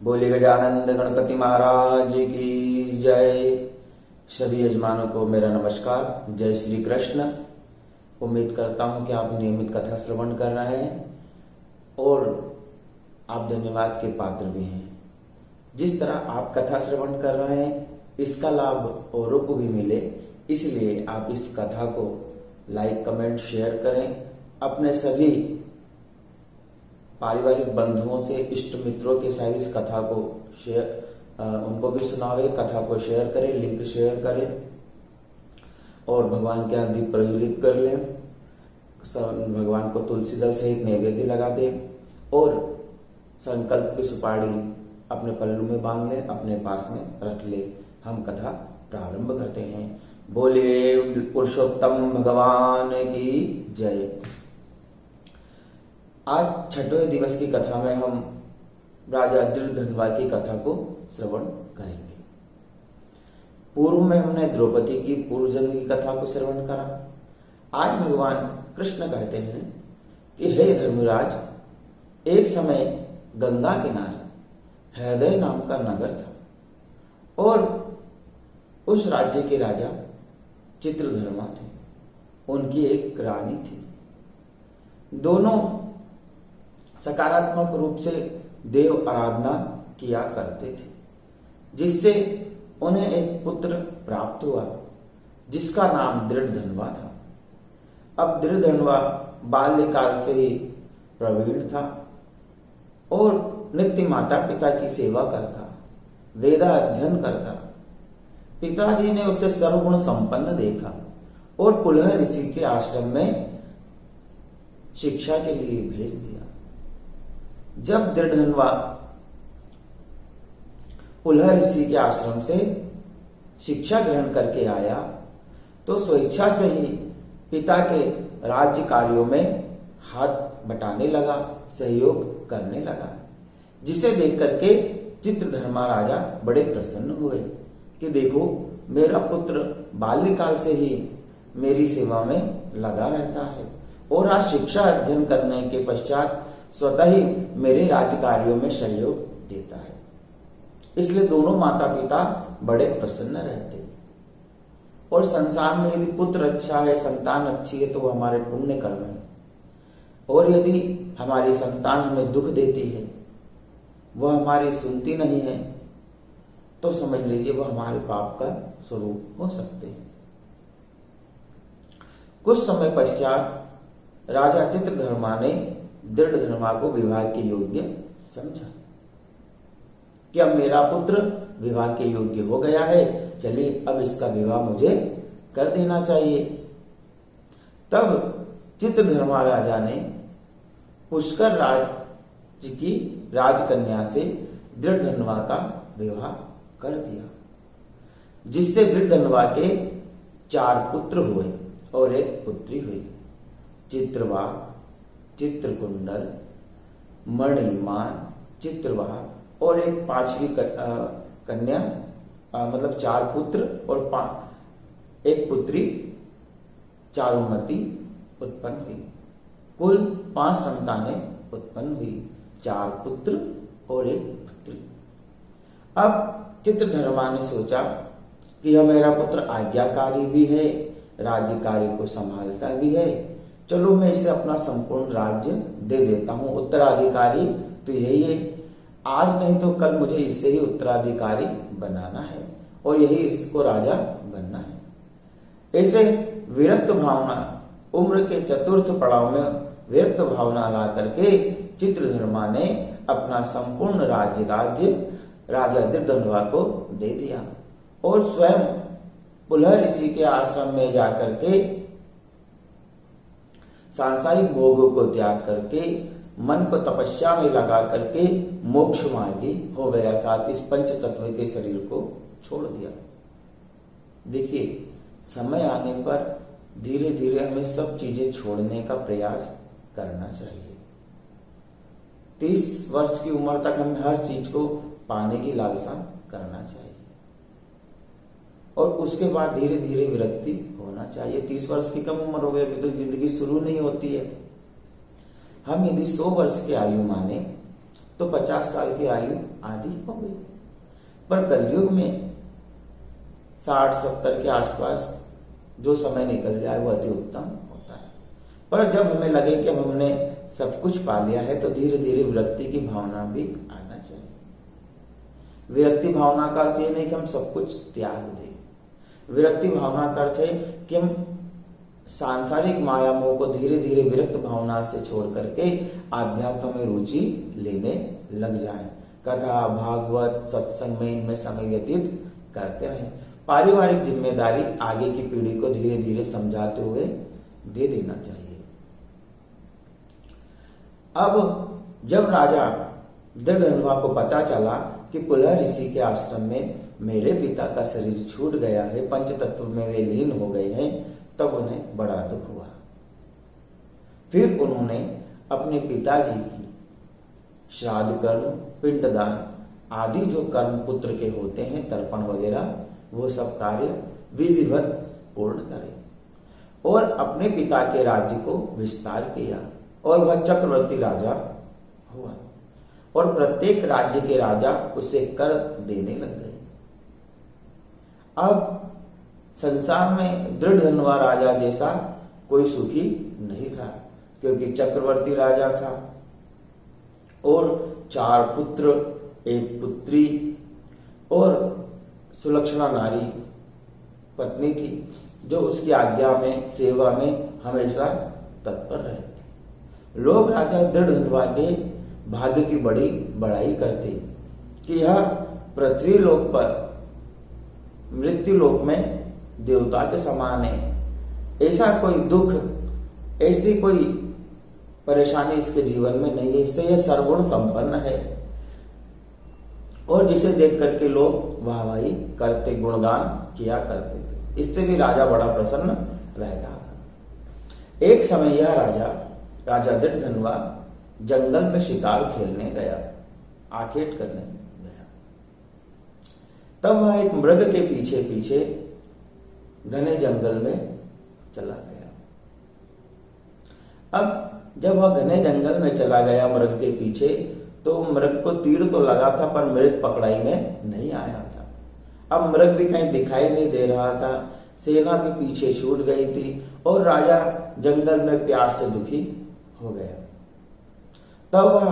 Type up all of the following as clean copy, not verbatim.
बोले गजानंद गणपति महाराज की जय। सभी यजमानों को मेरा नमस्कार, जय श्री कृष्ण। उम्मीद करता हूं कि आप नियमित कथा श्रवण कर रहे हैं और आप धन्यवाद के पात्र भी हैं। जिस तरह आप कथा श्रवण कर रहे हैं इसका लाभ औरों को भी मिले, इसलिए आप इस कथा को लाइक, कमेंट, शेयर करें। अपने सभी पारिवारिक बंधुओं से, इष्ट मित्रों के साथ इस कथा को उनको भी सुनावे, कथा को शेयर करें, लिंक शेयर करें और भगवान के यहाँ दीप प्रज्वलित कर लें। भगवान को तुलसी दल सहित नैवेद्य लगा दें और संकल्प की सुपारी अपने पल्लू में बांध लें, अपने पास में रख ले। हम कथा प्रारंभ करते हैं। बोले पुरुषोत्तम भगवान की जय। आज छठवें दिवस की कथा में हम राजा दृढ़धनवा की कथा को श्रवण करेंगे। पूर्व में हमने द्रौपदी की पूर्व जन्म की कथा को श्रवण करा। आज भगवान कृष्ण कहते हैं कि हे धर्मराज, एक समय गंगा किनारे हृदय नाम का नगर था और उस राज्य के राजा चित्रधर्मा थे। उनकी एक रानी थी। दोनों सकारात्मक रूप से देव आराधना किया करते थे, जिससे उन्हें एक पुत्र प्राप्त हुआ जिसका नाम दृढ़धनवा था। अब दृढ़धनवा बाल्यकाल से ही प्रवीण था और नित्य माता पिता की सेवा करता, वेदा अध्ययन करता। पिताजी ने उसे सर्वगुण संपन्न देखा और पुलह ऋषि के आश्रम में शिक्षा के लिए भेज दिया। जब दृढ़धनवा पुलह ऋषि के आश्रम से शिक्षा ग्रहण करके आया तो स्वेच्छा से ही पिता के राज्य कार्यों में हाथ बटाने लगा, सहयोग करने लगा, जिसे देख करके चित्रधर्मा राजा बड़े प्रसन्न हुए कि देखो, मेरा पुत्र बाल्यकाल से ही मेरी सेवा में लगा रहता है और आज शिक्षा अध्ययन करने के पश्चात स्वतः ही मेरे राज्य कार्यों में सहयोग देता है। इसलिए दोनों माता पिता बड़े प्रसन्न रहते। और संसार में यदि पुत्र अच्छा है, संतान अच्छी है, तो वो हमारे पुण्य कर्म है। और यदि हमारी संतान हमें दुख देती है, वह हमारी सुनती नहीं है, तो समझ लीजिए वह हमारे पाप का स्वरूप हो सकते हैं। कुछ समय पश्चात राजा चित्रधर्मा ने दृढ़धर्मा को विवाह के योग्य समझा कि अब मेरा पुत्र विवाह के योग्य हो गया है, चलिए अब इसका विवाह मुझे कर देना चाहिए। तब चित्रधर्मा राजा ने पुष्कर राज की राजकन्या से दृढ़धनवा का विवाह कर दिया, जिससे दृढ़धनवा के 4 पुत्र हुए और एक पुत्री हुई। चित्रवा, चित्रकुंडल, मणिमान, चित्रवाह और एक 5वीं कन्या, मतलब 4 पुत्र और एक पुत्री चारुमती उत्पन्न हुई। कुल 5 संतानें उत्पन्न हुई, 4 पुत्र और एक पुत्री। अब चित्रधर्मा ने सोचा कि यह मेरा पुत्र आज्ञाकारी भी है, राज्य कार्य को संभालता भी है, चलो मैं इसे अपना संपूर्ण राज्य दे देता हूं। उत्तराधिकारी तो यही है, आज नहीं तो कल मुझे इससे ही उत्तराधिकारी बनाना है और यही इसको राजा बनना है। ऐसे विरक्त भावना, उम्र के 4th पड़ाव में विरक्त भावना ला करके चित्रधर्मा ने अपना संपूर्ण राज्य राजा दृढ़धनवा को दे दिया और स्वयं पुलह ऋषि के आश्रम में जाकर के सांसारिक भोगों को त्याग करके मन को तपस्या में लगा करके मोक्ष मार्गी हो गया, अर्थात इस पंच तत्व के शरीर को छोड़ दिया। देखिए, समय आने पर धीरे धीरे हमें सब चीजें छोड़ने का प्रयास करना चाहिए। 30 वर्ष की उम्र तक हमें हर चीज को पाने की लालसा करना चाहिए और उसके बाद धीरे धीरे विरक्ति होना चाहिए। 30 वर्ष की कम उम्र हो गई, अभी तो जिंदगी शुरू नहीं होती है। हम यदि 100 वर्ष की आयु माने तो 50 साल की आयु आधी हो गई। पर कलयुग में 60-70 के आसपास जो समय निकल जाए वो अति उत्तम होता है। पर जब हमें लगे कि हमने सब कुछ पा लिया है तो धीरे धीरे विरक्ति की भावना भी आना चाहिए। विरक्ति भावना का अर्थ ये नहीं कि हम सब कुछ त्याग दें। विरक्ति भावना का अर्थ है कि हम सांसारिक माया मोह को धीरे धीरे विरक्त भावना से छोड़ करके आध्यात्म में रुचि लेने लग जाएं। कथा भागवत सत्संग में इनमें समय व्यतीत करते रहें। पारिवारिक जिम्मेदारी आगे की पीढ़ी को धीरे धीरे समझाते हुए दे देना चाहिए। अब जब राजा दृढ़धनुआ को पता चला कि पुलह ऋषि के आश्रम में मेरे पिता का शरीर छूट गया है, पंचतत्व में वे लीन हो गए हैं, तब उन्हें बड़ा दुख हुआ। फिर उन्होंने अपने पिताजी की श्राद्ध कर्म, पिंडदान आदि जो कर्म पुत्र के होते हैं, तर्पण वगैरह, वो सब कार्य विधिवत पूर्ण करे और अपने पिता के राज्य को विस्तार किया और वह चक्रवर्ती राजा हुआ और प्रत्येक राज्य के राजा उसे कर देने लग गए। अब संसार में दृढ़धनुआ राजा जैसा कोई सुखी नहीं था, क्योंकि चक्रवर्ती राजा था और 4 पुत्र, 1 पुत्री और सुलक्षणा नारी पत्नी थी जो उसकी आज्ञा में, सेवा में हमेशा तत्पर रहते। लोग राजा दृढ़धनुआ के भाग्य की बड़ी बड़ाई करते कि यह पृथ्वी लोक पर मृत्यु लोक में देवता के समान है, ऐसा कोई दुख, ऐसी कोई परेशानी इसके जीवन में नहीं है, इससे यह सर्वगुण संपन्न है और जिसे देख करके लोग वाहवाही करते, गुणगान किया करते थे। इससे भी राजा बड़ा प्रसन्न रहता था। एक समय यह राजा दृढ़धनुआ जंगल में शिकार खेलने गया, आखेट करने गया। तब वह एक मृग के पीछे पीछे घने जंगल में चला गया। अब जब वह घने जंगल में चला गया मृग के पीछे, तो मृग को तीर तो लगा था पर मृग पकड़ाई में नहीं आया था। अब मृग भी कहीं दिखाई नहीं दे रहा था, सेना भी पीछे छूट गई थी और राजा जंगल में प्यास से दुखी हो गया। तब वह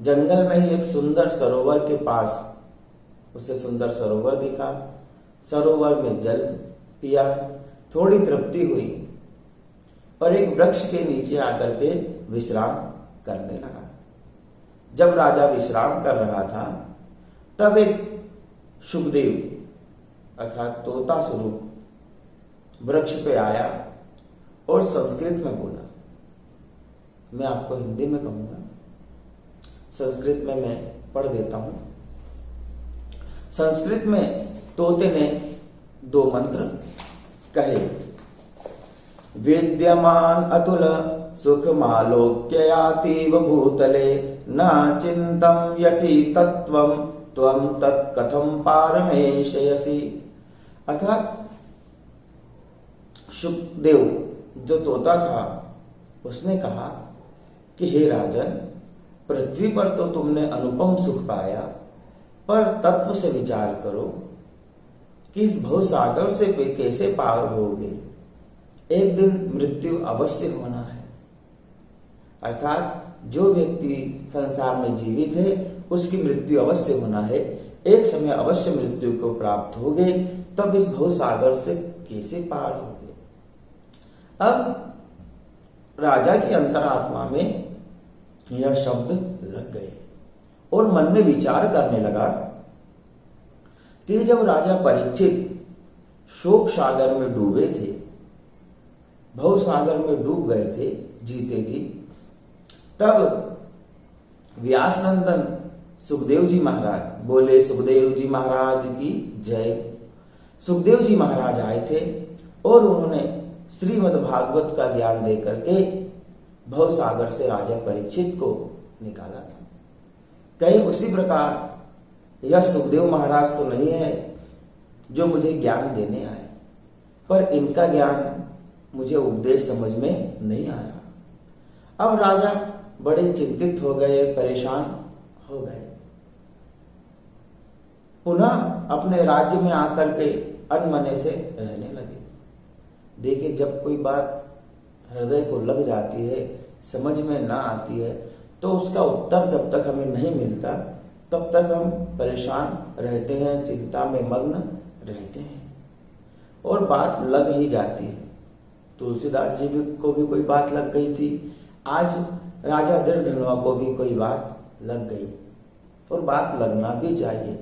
जंगल में ही एक सुंदर सरोवर के पास उसे सुंदर सरोवर दिखा। सरोवर में जल पिया, थोड़ी तृप्ति हुई और एक वृक्ष के नीचे आकर के विश्राम करने लगा। जब राजा विश्राम कर रहा था तब एक शुकदेव अर्थात तोता स्वरूप वृक्ष पे आया और संस्कृत में बोला। मैं आपको हिंदी में कहूंगा, संस्कृत में मैं पढ़ देता हूं। संस्कृत में तोते ने 2 मंत्र कहे। विद्यमान अतुल सुखमालोक्ययातीव भूतले न चिंतम यसी तत्वम त्वं तत्कथम पारमेशयसि। अर्थात शुकदेव जो तोता था उसने कहा कि हे राजन, पृथ्वी पर तो तुमने अनुपम सुख पाया, पर तत्व से विचार करो कि इस भवसागर से कैसे पार होगे। एक दिन मृत्यु अवश्य होना है। अर्थात जो व्यक्ति संसार में जीवित है उसकी मृत्यु अवश्य होना है। एक समय अवश्य मृत्यु को प्राप्त होगे, तब इस भवसागर से कैसे पार होगे। अब राजा की अंतरात्मा में यह शब्द लग गए और मन में विचार करने लगा कि जब राजा परीक्षित शोक सागर में डूबे थे, भव सागर में डूब गए थे, जीते जी, तब व्यास नंदन सुखदेव जी महाराज बोले, सुखदेव जी महाराज की जय। सुखदेव जी महाराज आए थे और उन्होंने श्रीमद् भागवत का ज्ञान देकर के भव सागर से राजा परीक्षित को निकाला था। कहीं उसी प्रकार यह सुखदेव महाराज तो नहीं है जो मुझे ज्ञान देने आए, पर इनका ज्ञान मुझे उपदेश समझ में नहीं आया। अब राजा बड़े चिंतित हो गए, परेशान हो गए। पुनः अपने राज्य में आकर के अनमने से रहने लगे। देखिए, जब कोई बात हृदय को लग जाती है, समझ में ना आती है, तो उसका उत्तर जब तक हमें नहीं मिलता तब तक हम परेशान रहते हैं, चिंता में मग्न रहते हैं और बात लग ही जाती है। तुलसीदास जी को भी कोई बात लग गई थी, आज राजा दृढ़धनुआ को भी कोई बात लग गई। और बात लगना भी चाहिए,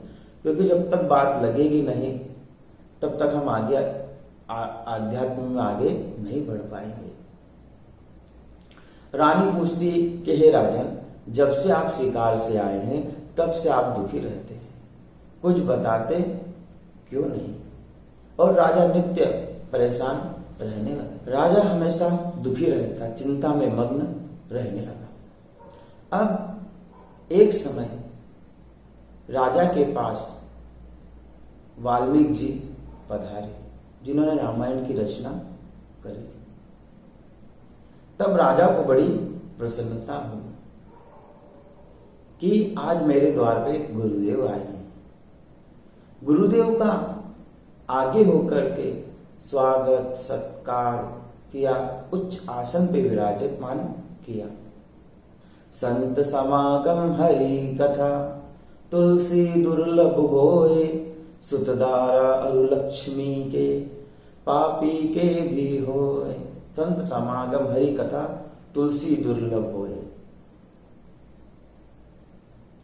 क्योंकि जब तक बात लगेगी नहीं तब तक हम आगे आध्यात्म में आगे नहीं बढ़ पाएंगे। रानी पूछती कि हे राजन, जब से आप शिकार से आए हैं तब से आप दुखी रहते हैं, कुछ बताते क्यों नहीं? और राजा नित्य परेशान रहने लगा। राजा हमेशा दुखी रहता, चिंता में मग्न रहने लगा। अब एक समय राजा के पास वाल्मीकि जी पधारे, जिन्होंने रामायण की रचना करी थी। तब राजा को बड़ी प्रसन्नता हुई कि आज मेरे द्वार पे गुरुदेव आए हैं। गुरुदेव का आगे होकर के स्वागत सत्कार किया, उच्च आसन पे विराजमान किया। संत समागम हरि कथा, तुलसी दुर्लभ होए, सुतदारा अरु लक्ष्मी के, पापी के भी होए। संत समागम हरि कथा, तुलसी दुर्लभ होए।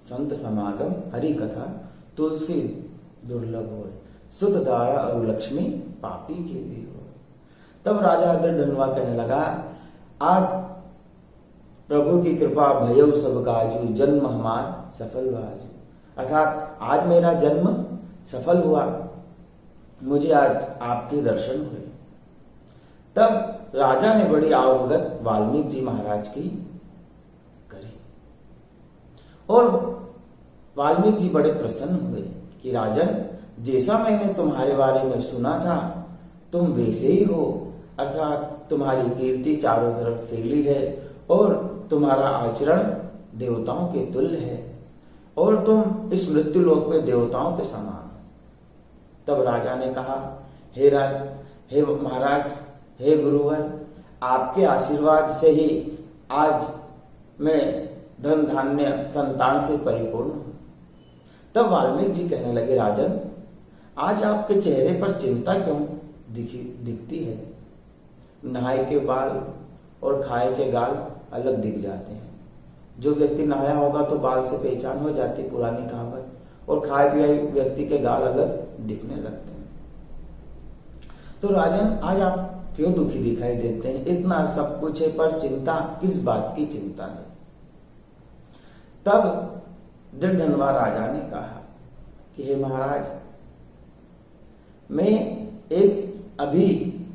संत समागम हरि कथा, तुलसी दुर्लभ होए, सुतदारा और लक्ष्मी पापी के भी हो। तब राजा दृढ़धनुआ कहने लगा, आज प्रभु की कृपा भयउ सब काजू, जन्म हमार सफल बाजू। अर्थात आज मेरा जन्म सफल हुआ, मुझे आज आपके दर्शन हुए। तब राजा ने बड़ी आवभगत वाल्मीकि जी महाराज की करी और वाल्मीकि जी बड़े प्रसन्न हुए कि राजन, जैसा मैंने तुम्हारे बारे में सुना था तुम वैसे ही हो। अर्थात तुम्हारी कीर्ति चारों तरफ फैली है और तुम्हारा आचरण देवताओं के तुल्य है और तुम इस मृत्यु लोक में देवताओं के समान हो। तब राजा ने कहा, हे महाराज, हे गुरुवर, आपके आशीर्वाद से ही आज मैं धन धान्य संतान से परिपूर्ण हूं। तब वाल्मीकि जी कहने लगे, राजन, आज आपके चेहरे पर चिंता क्यों दिखती है? नहाए के बाल और खाए के गाल अलग दिख जाते हैं। जो व्यक्ति नहाया होगा तो बाल से पहचान हो जाती, पुरानी कहावत, और खाए पिए व्यक्ति के गाल अलग दिखने लगते हैं। तो राजन, आज आप क्यों दुखी दिखाई देते हैं? इतना सब कुछ है पर चिंता किस बात की चिंता है? तब दृढ़धनुआ राजा ने कहा कि हे महाराज, मैं एक अभी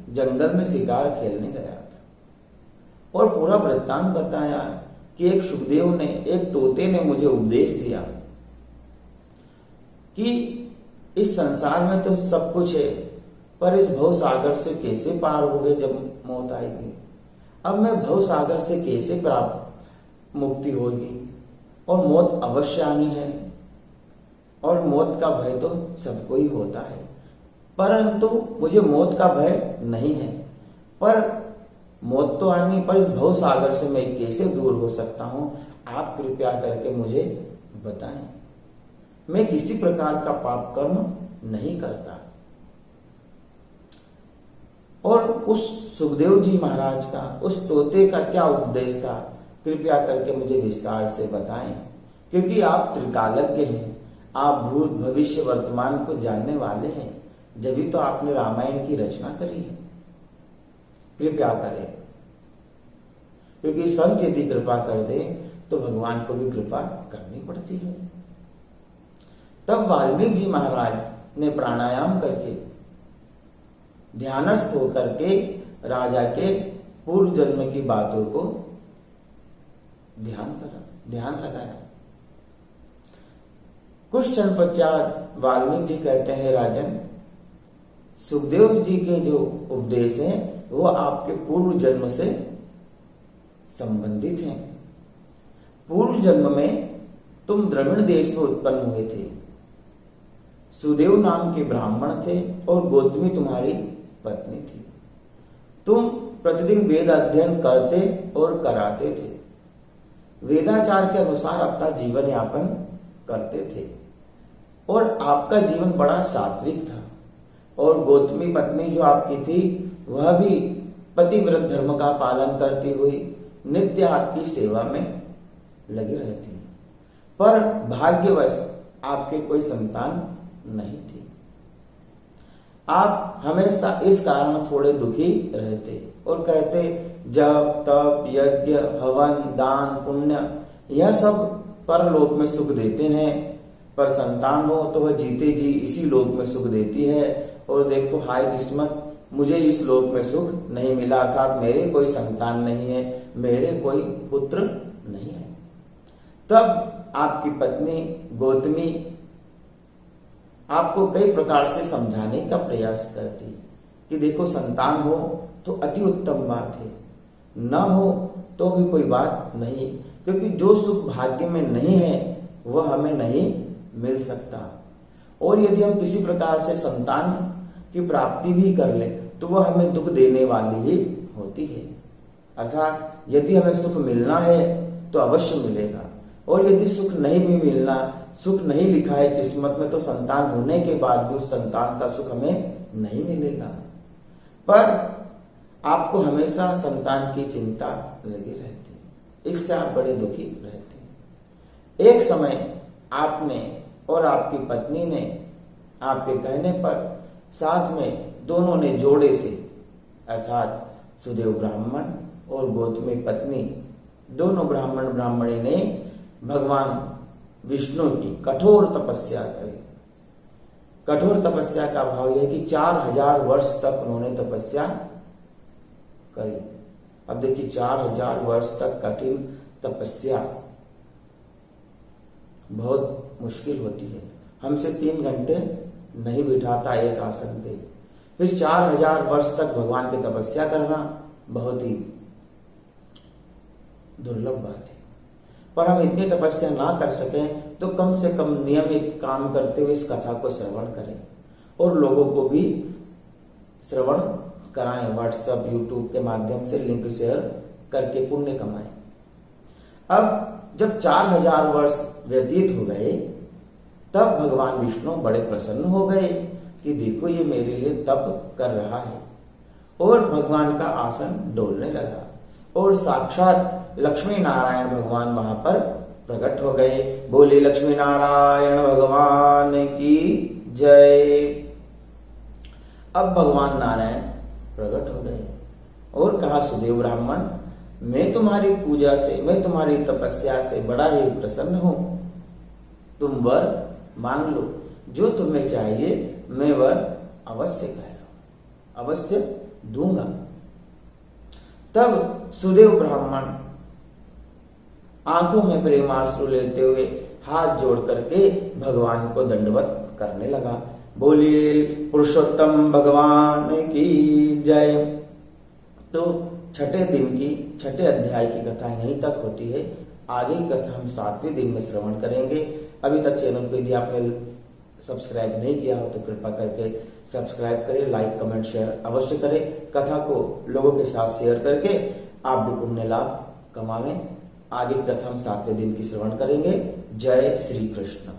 जंगल में शिकार खेलने गया था और पूरा वृत्तांत बताया कि एक सुखदेव ने, एक तोते ने मुझे उपदेश दिया कि इस संसार में तो सब कुछ है पर इस भव सागर से कैसे पार हो गए जब मौत आएगी। अब मैं भव सागर से कैसे प्राप्त मुक्ति होगी, और मौत अवश्य आनी है और मौत का भय तो सबको ही होता है, परंतु मुझे मौत का भय नहीं है। पर मौत तो आनी, पर इस भव सागर से मैं कैसे दूर हो सकता हूं, आप कृपया करके मुझे बताएं। मैं किसी प्रकार का पाप कर्म नहीं करता। और उस सुखदेव जी महाराज का, उस तोते का क्या उपदेश था, कृपया करके मुझे विस्तार से बताएं, क्योंकि आप त्रिकालज्ञ हैं, आप भूत भविष्य वर्तमान को जानने वाले हैं, जभी तो आपने रामायण की रचना करी है। कृपया करें, क्योंकि संत यदि कृपा कर दे तो भगवान को भी कृपा करनी पड़ती है। तब वाल्मीकि जी महाराज ने प्राणायाम करके, ध्यानस्थ होकर के राजा के पूर्व जन्म की बातों को ध्यान लगाया। कुछ क्षण पश्चात वाल्मीकि जी कहते हैं, राजन, सुखदेव जी के जो उपदेश हैं वो आपके पूर्व जन्म से संबंधित हैं। पूर्व जन्म में तुम द्रविड़ देश में उत्पन्न हुए थे। सुदेव नाम के ब्राह्मण थे और गौतमी तुम्हारी पत्नी थी। तुम प्रतिदिन वेद अध्ययन करते और कराते थे, वेदाचार के अनुसार अपना जीवन यापन करते थे और आपका जीवन बड़ा सात्विक था। और गौतमी पत्नी जो आपकी थी वह भी पतिव्रत धर्म का पालन करती हुई नित्य आपकी सेवा में लगी रहती, पर भाग्यवश आपके कोई संतान नहीं थी। आप हमेशा इस कारण थोड़े दुखी रहते और कहते जप तप यज्ञ हवन दान पुण्य यह सब परलोक में सुख देते हैं, पर संतान हो तो वह जीते जी इसी लोक में सुख देती है। और देखो हाय किस्मत, मुझे इस लोक में सुख नहीं मिला, अर्थात मेरे कोई संतान नहीं है, मेरे कोई पुत्र नहीं है। तब आपकी पत्नी गौतमी आपको कई प्रकार से समझाने का प्रयास करती कि देखो संतान हो तो अति उत्तम बात है, न हो तो भी कोई बात नहीं, क्योंकि जो सुख भाग्य में नहीं है वह हमें नहीं मिल सकता। और यदि हम किसी प्रकार से संतान की प्राप्ति भी कर ले तो वह हमें दुख देने वाली ही होती है। अर्थात यदि हमें सुख मिलना है तो अवश्य मिलेगा, और यदि सुख नहीं भी मिलना, सुख नहीं लिखा है किस्मत में, तो संतान होने के बाद भी उस संतान का सुख हमें नहीं मिलेगा। पर आपको हमेशा संतान की चिंता लगी रहती, इससे आप बड़े दुखी रहते। एक समय आपने और आपकी पत्नी ने आपके कहने पर साथ में दोनों ने जोड़े से, अर्थात सुदेव ब्राह्मण और गौतमी पत्नी, दोनों ब्राह्मण ब्राह्मणी ने भगवान विष्णु की कठोर तपस्या करी। कठोर तपस्या का भाव यह कि 4000 वर्ष तक उन्होंने तपस्या करी। अब देखिए 4000 वर्ष तक कठिन तपस्या बहुत मुश्किल होती है, हमसे 3 घंटे नहीं बिठाता एक आसन पे, फिर 4000 वर्ष तक भगवान की तपस्या करना बहुत ही दुर्लभ बात है। पर हम इतनी तपस्या ना कर सकें तो कम से कम नियमित काम करते हुए इस कथा को श्रवण करें और लोगों को भी श्रवण कराएं। व्हाट्सएप यूट्यूब के माध्यम से लिंक शेयर करके पुण्य कमाएं। अब जब 4000 वर्ष व्यतीत हो गए तब भगवान विष्णु बड़े प्रसन्न हो गए कि देखो ये मेरे लिए तप कर रहा है, और भगवान का आसन डोलने लगा और साक्षात लक्ष्मी नारायण भगवान वहां पर प्रकट हो गए। बोले लक्ष्मी नारायण भगवान की जय। अब भगवान नारायण प्रकट हो गए और कहा सुदेव ब्राह्मण, मैं तुम्हारी पूजा से, मैं तुम्हारी तपस्या से बड़ा ही प्रसन्न हूं, तुम वर मांग लो, जो तुम्हें चाहिए मैं वर अवश्य कह रहा हूं, अवश्य दूंगा। तब सुदेव ब्राह्मण आंखों में प्रेमाश्रु लेते हुए हाथ जोड़ करके भगवान को दंडवत करने लगा। बोलिए पुरुषोत्तम भगवान की जय। तो छठे दिन की, छठे अध्याय की कथा यहीं तक होती है। आगे की कथा हम 7वें दिन में श्रवण करेंगे। अभी तक चैनल को यदि आपने सब्सक्राइब नहीं किया हो तो कृपा करके सब्सक्राइब करें, लाइक कमेंट शेयर अवश्य करें। कथा को लोगों के साथ शेयर करके आप भी पुण्य लाभ कमावें। आगे कथा हम 7वें दिन की श्रवण करेंगे। जय श्री कृष्ण।